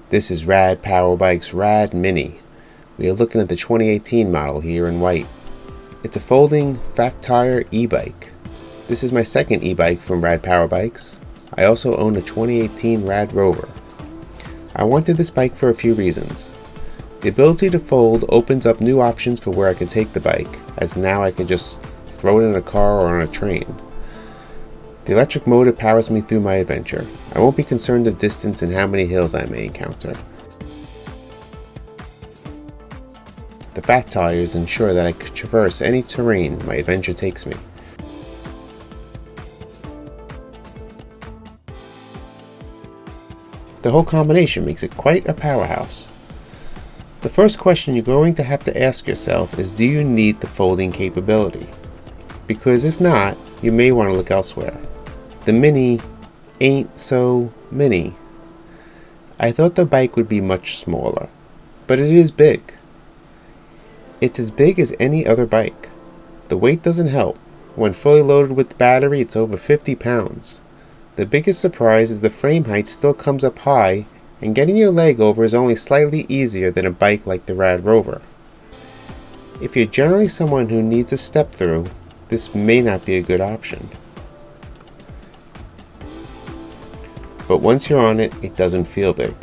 This is Rad Power Bikes Rad Mini. We are looking at the 2018 model here in white. It's a folding fat tire e-bike. This is my second e-bike from Rad Power Bikes. I also own a 2018 Rad Rover. I wanted this bike for a few reasons. The ability to fold opens up new options for where I can take the bike, as now I can just throw it in a car or on a train. The electric motor powers me through my adventure. I won't be concerned of distance and how many hills I may encounter. The fat tires ensure that I can traverse any terrain my adventure takes me. The whole combination makes it quite a powerhouse. The first question you're going to have to ask yourself is, do you need the folding capability? Because if not, you may want to look elsewhere. The Mini ain't so mini. I thought the bike would be much smaller, but it is big. It's as big as any other bike. The weight doesn't help. When fully loaded with the battery, it's over 50 pounds. The biggest surprise is the frame height still comes up high, and getting your leg over is only slightly easier than a bike like the Rad Rover. If you're generally someone who needs a step through, this may not be a good option. But once you're on it, it doesn't feel big.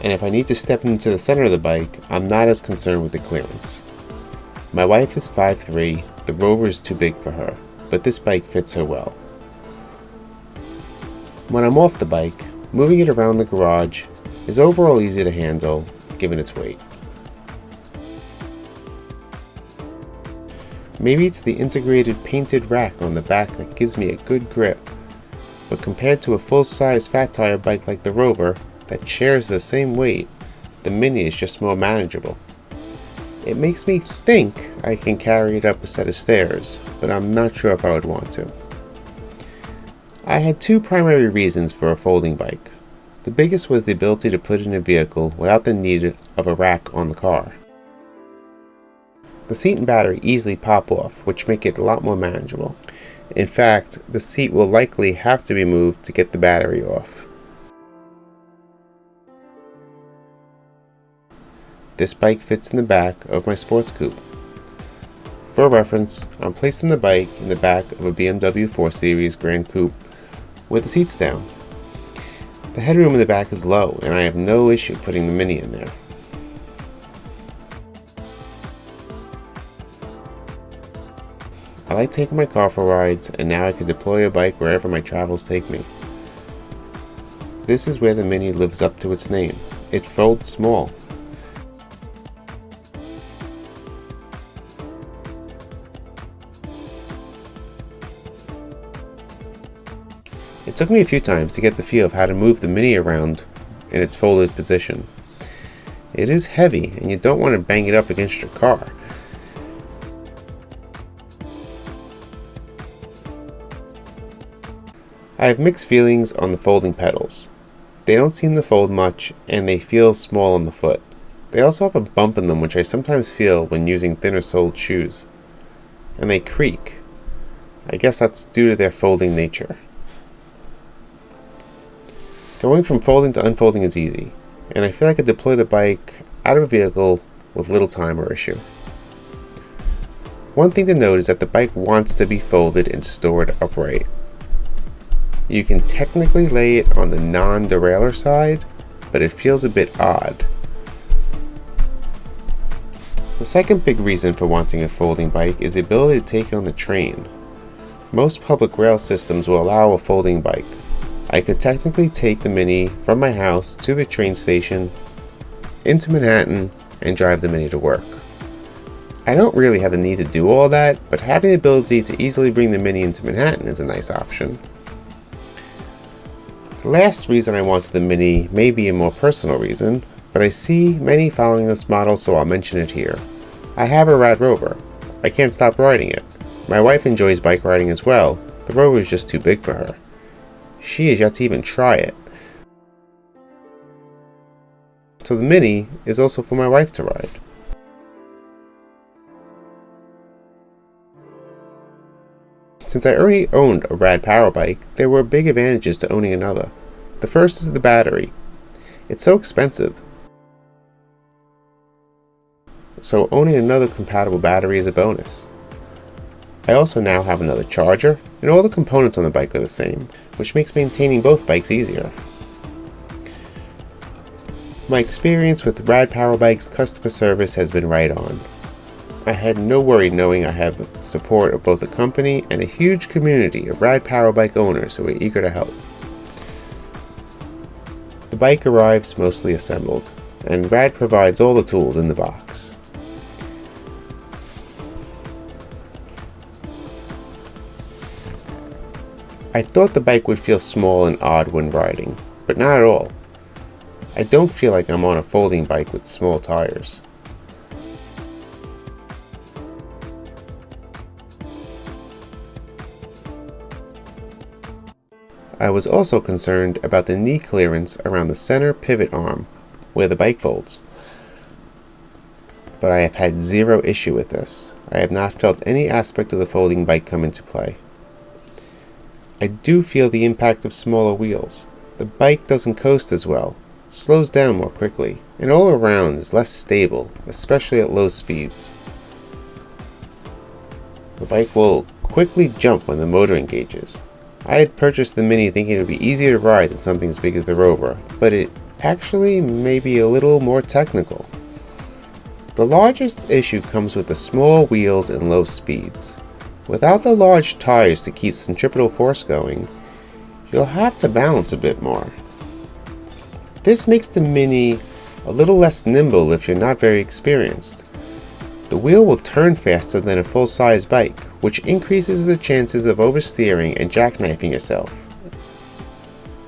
And if I need to step into the center of the bike, I'm not as concerned with the clearance. My wife is 5'3", the Rover is too big for her, but this bike fits her well. When I'm off the bike, moving it around the garage is overall easy to handle, given its weight. Maybe it's the integrated painted rack on the back that gives me a good grip, but compared to a full-size fat tire bike like the Rover that shares the same weight, the Mini is just more manageable. It makes me think I can carry it up a set of stairs, but I'm not sure if I would want to. I had two primary reasons for a folding bike. The biggest was the ability to put it in a vehicle without the need of a rack on the car. The seat and battery easily pop off, which make it a lot more manageable. In fact, the seat will likely have to be moved to get the battery off. This bike fits in the back of my sports coupe. For reference, I'm placing the bike in the back of a BMW 4 Series Grand Coupe with the seats down. The headroom in the back is low, and I have no issue putting the Mini in there. I like taking my car for rides, and now I can deploy a bike wherever my travels take me. This is where the Mini lives up to its name. It folds small. It took me a few times to get the feel of how to move the Mini around in its folded position. It is heavy, and you don't want to bang it up against your car. I have mixed feelings on the folding pedals. They don't seem to fold much, and they feel small on the foot. They also have a bump in them, which I sometimes feel when using thinner soled shoes. And they creak. I guess that's due to their folding nature. Going from folding to unfolding is easy, and I feel I could deploy the bike out of a vehicle with little time or issue. One thing to note is that the bike wants to be folded and stored upright. You can technically lay it on the non-derailleur side, but it feels a bit odd. The second big reason for wanting a folding bike is the ability to take it on the train. Most public rail systems will allow a folding bike. I could technically take the Mini from my house to the train station, into Manhattan, and drive the Mini to work. I don't really have the need to do all that, but having the ability to easily bring the Mini into Manhattan is a nice option. The last reason I wanted the Mini may be a more personal reason, but I see many following this model, so I'll mention it here. I have a Rad Rover. I can't stop riding it. My wife enjoys bike riding as well. The Rover is just too big for her. She has yet to even try it. So the Mini is also for my wife to ride. Since I already owned a Rad Power Bike, there were big advantages to owning another. The first is the battery. It's so expensive. So owning another compatible battery is a bonus. I also now have another charger, and all the components on the bike are the same, which makes maintaining both bikes easier. My experience with Rad Power Bikes customer service has been right on. I had no worry knowing I have the support of both the company and a huge community of Rad Power Bike owners who are eager to help. The bike arrives mostly assembled, and Rad provides all the tools in the box. I thought the bike would feel small and odd when riding, but not at all. I don't feel like I'm on a folding bike with small tires. I was also concerned about the knee clearance around the center pivot arm, where the bike folds. But I have had zero issue with this. I have not felt any aspect of the folding bike come into play. I do feel the impact of smaller wheels. The bike doesn't coast as well, slows down more quickly, and all around is less stable, especially at low speeds. The bike will quickly jump when the motor engages. I had purchased the Mini thinking it would be easier to ride than something as big as the Rover, but it actually may be a little more technical. The largest issue comes with the small wheels and low speeds. Without the large tires to keep centripetal force going, you'll have to balance a bit more. This makes the Mini a little less nimble if you're not very experienced. The wheel will turn faster than a full-size bike, which increases the chances of oversteering and jackknifing yourself.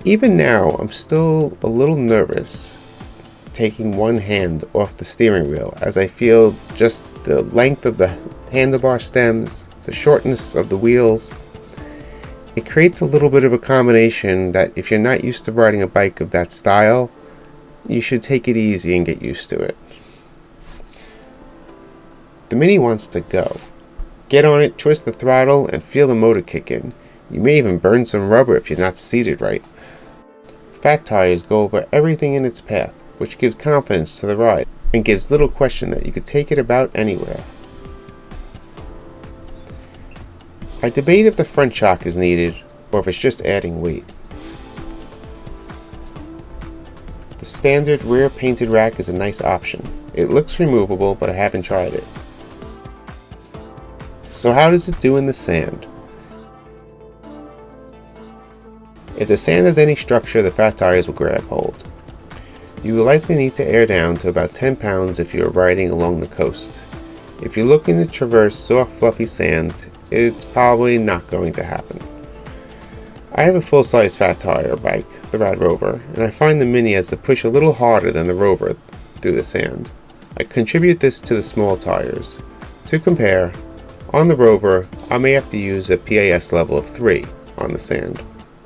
Even now, I'm still a little nervous taking one hand off the steering wheel, as I feel just the length of the handlebar stems, the shortness of the wheels. It creates a little bit of a combination that if you're not used to riding a bike of that style, you should take it easy and get used to it. The Mini wants to go. Get on it, twist the throttle, and feel the motor kick in. You may even burn some rubber if you're not seated right. Fat tires go over everything in its path, which gives confidence to the ride, and gives little question that you could take it about anywhere. I debate if the front shock is needed, or if it's just adding weight. The standard rear painted rack is a nice option. It looks removable, but I haven't tried it. So how does it do in the sand? If the sand has any structure, the fat tires will grab hold. You will likely need to air down to about 10 pounds if you are riding along the coast. If you're looking to traverse soft, fluffy sand, it's probably not going to happen. I have a full-size fat tire bike, the Rad Rover, and I find the Mini has to push a little harder than the Rover through the sand. I contribute this to the small tires. To compare, on the Rover, I may have to use a PAS level of 3 on the sand,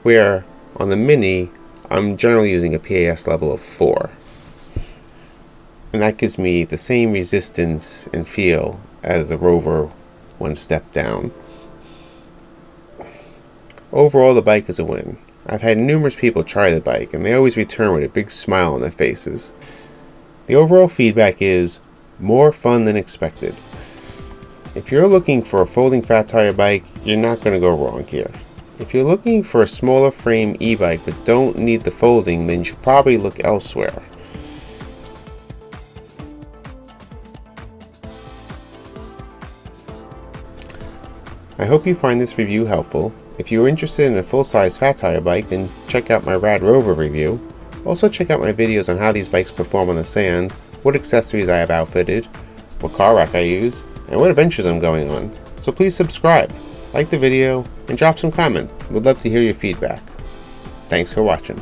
where on the Mini, I'm generally using a PAS level of 4. And that gives me the same resistance and feel as the Rover one step down. Overall, the bike is a win. I've had numerous people try the bike, and they always return with a big smile on their faces. The overall feedback is more fun than expected. If you're looking for a folding fat tire bike, you're not going to go wrong here. If you're looking for a smaller frame e-bike but don't need the folding, then you should probably look elsewhere. I hope you find this review helpful. If you are interested in a full-size fat tire bike, then check out my Rad Rover review. Also check out my videos on how these bikes perform on the sand, what accessories I have outfitted, what car rack I use, and what adventures I'm going on. So please subscribe, like the video, and drop some comments. We'd love to hear your feedback. Thanks for watching.